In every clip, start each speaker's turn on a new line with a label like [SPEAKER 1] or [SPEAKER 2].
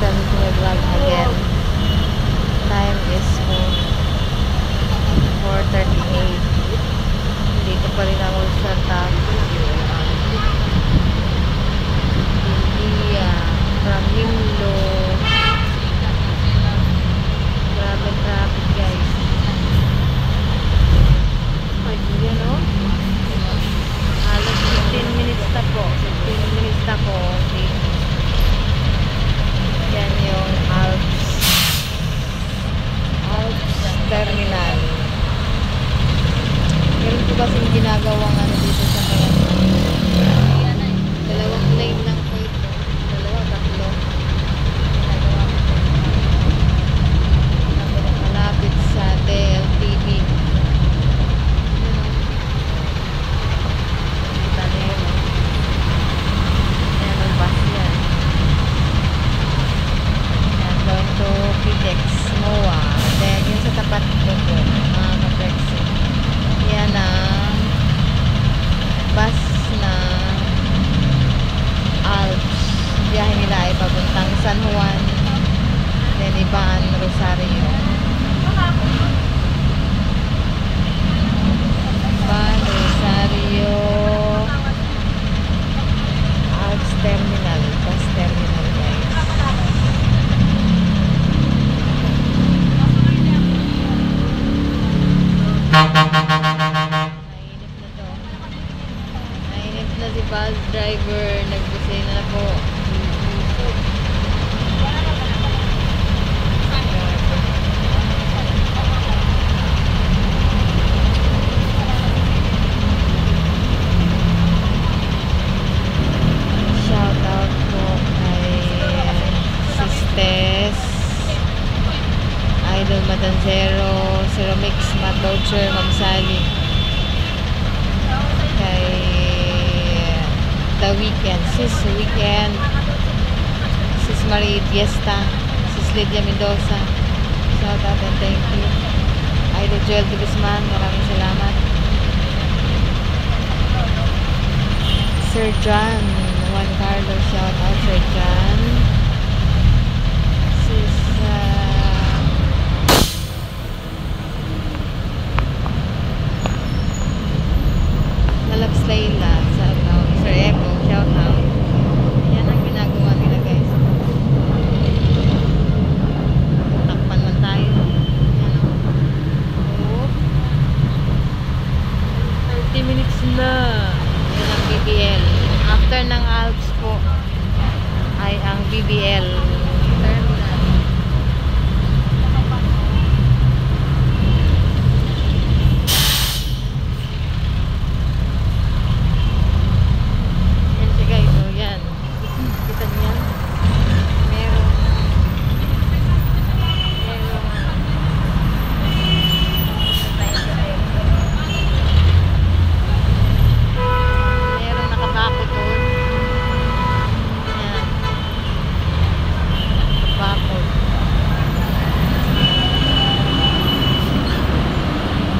[SPEAKER 1] welcome to my vlog again. Time is 4:38. Dito pa rin ako sa top. India, from Himlo. Grabe traffic, guys. Ay, yan o. Halos 15 minutes na po. 15 minutes na po. Yan yung Alps Terminal. Meron po kasing ginagawang ano dito sa kaya. Dalawang lane lang po ito. Dalawa, tatlo. Ginagawa po. Malapit sa DLTV. Kita na yun. Yan ang bus yan. Yan, going to PTEX, MOA. Then, yun sa tapat ko po, mga ka-Prexi. Yan ang bus na Alps. Biyahe nila ay papuntang San Juan. Then, ibaan Rosario. Ibaan Rosario Alps Terminal. Bus Terminal, guys. Nainip na si bus driver. Nagbusay na po. Shout out po kay Sistes, Idol Matancero, Ceramic Matt Voucher, Ma'am Sally, kay The Weekend, Sis Weekend, Sis Marie Diesta, Sis Lydia Mendoza. Shout out and thank you. Idol Joel de Guzman, maraming salamat. Sir John Juan Carlos, shout out Sir John. Sis Malabs Layla, shout out. Sir Echo, shout out. Yan ang ginagawa nila, guys. Takpan man tayo. Yan o. 30 minutes na. Yan ang BBL. After ng Alps po ay ang BBL terminal. Yan siya, guys. So yan, kita niyo yan. Merong nakabakot doon. Yan. Bakod.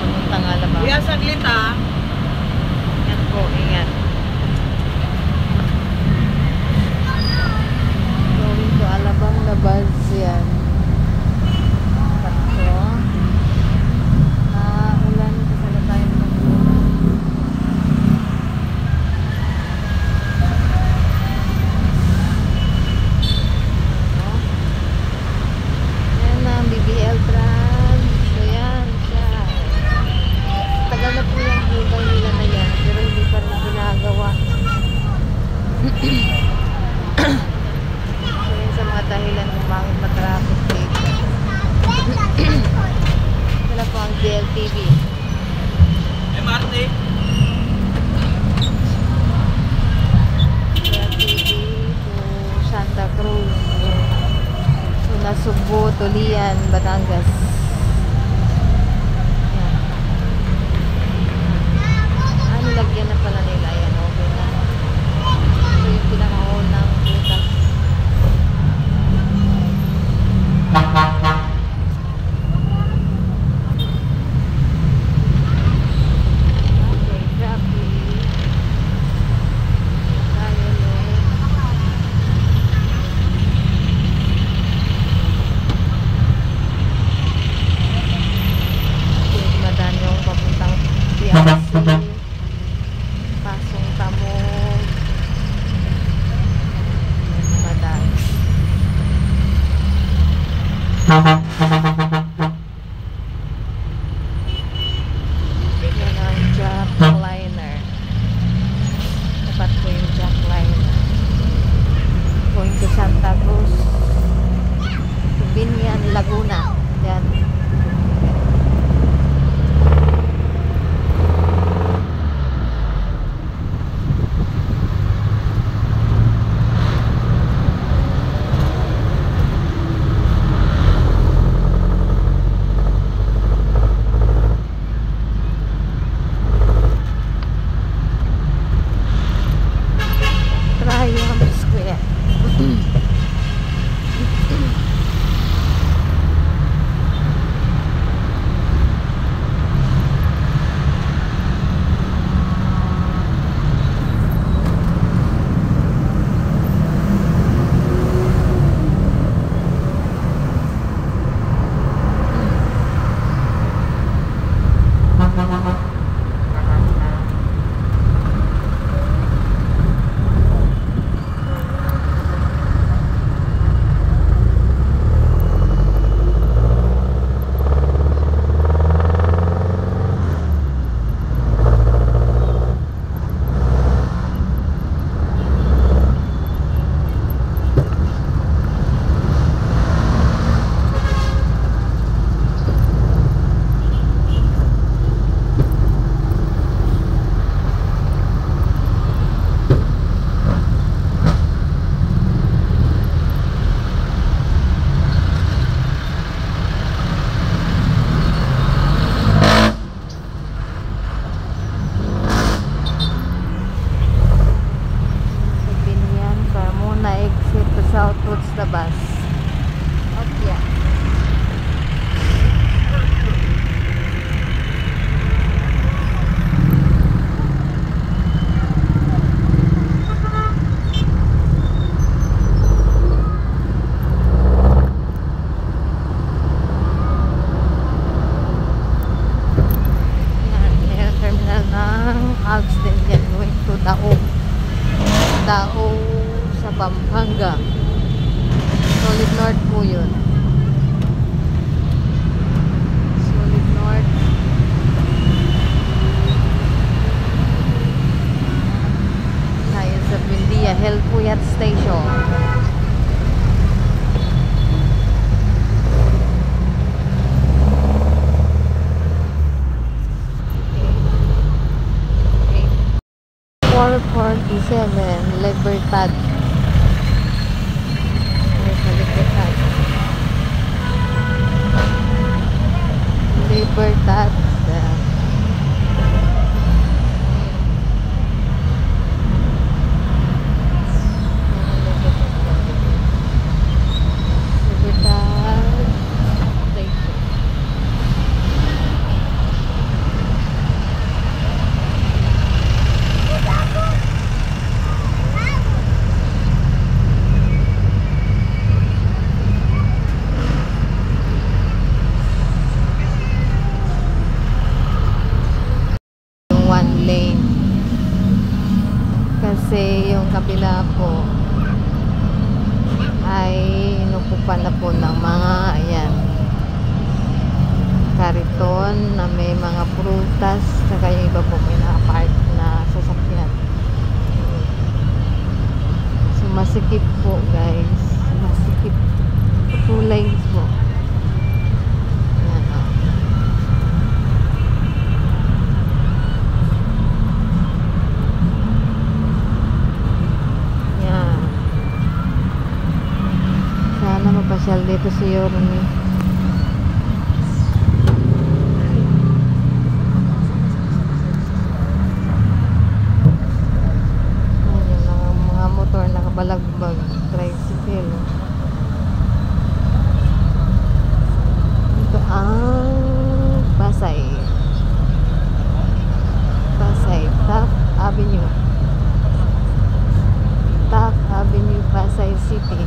[SPEAKER 1] Papuntang Alabang.
[SPEAKER 2] Kuya, saglit ah.
[SPEAKER 1] Yan po, ingat. Going to Alabang na bus yan. Tatlo. Ulan kasi na tayo ng ulan. Yan ang BBL Trans. So yan siya. Tagal na po yung hubay nila na yan, pero hindi pa rin ginagawa. So yun sa mga dahilan kung bakit matraffic dito. Sila po ang DLTV.
[SPEAKER 2] MRT.
[SPEAKER 1] DLTV to Santa Cruz. So Nasugbo, Tulian, Batangas. Yan. Nilagyan na pala nila. Yan, okay na. Ito yung pinakaunang butas. Okay, traffic. Tayo ulit. Yan ang jackliner. Dapat ko yung jackliner. Going to Santa Cruz, Binyan, Laguna. Yan. Triumph Square. Exit to southwards the bus. Okay. Yan, yung terminal ng Alps din yan. Going to Dao sa Pampanga. Solid North po yun. Solid North. Tayo sa Buendia Helpuyat Station. Okay. 447 Libertad. Libertad. One lane kasi yung kabila po ay inukupan na po ng mga ayan kariton na may mga prutas saka yung iba po may nakapark na sasakyan. So masikip po guys, masikip 2 lanes po. Sana mapasyal dito si Yorme. Ayun ang mga motor nakabalagbag, tricycle. Ito ang Pasay Taft Avenue, Pasay City.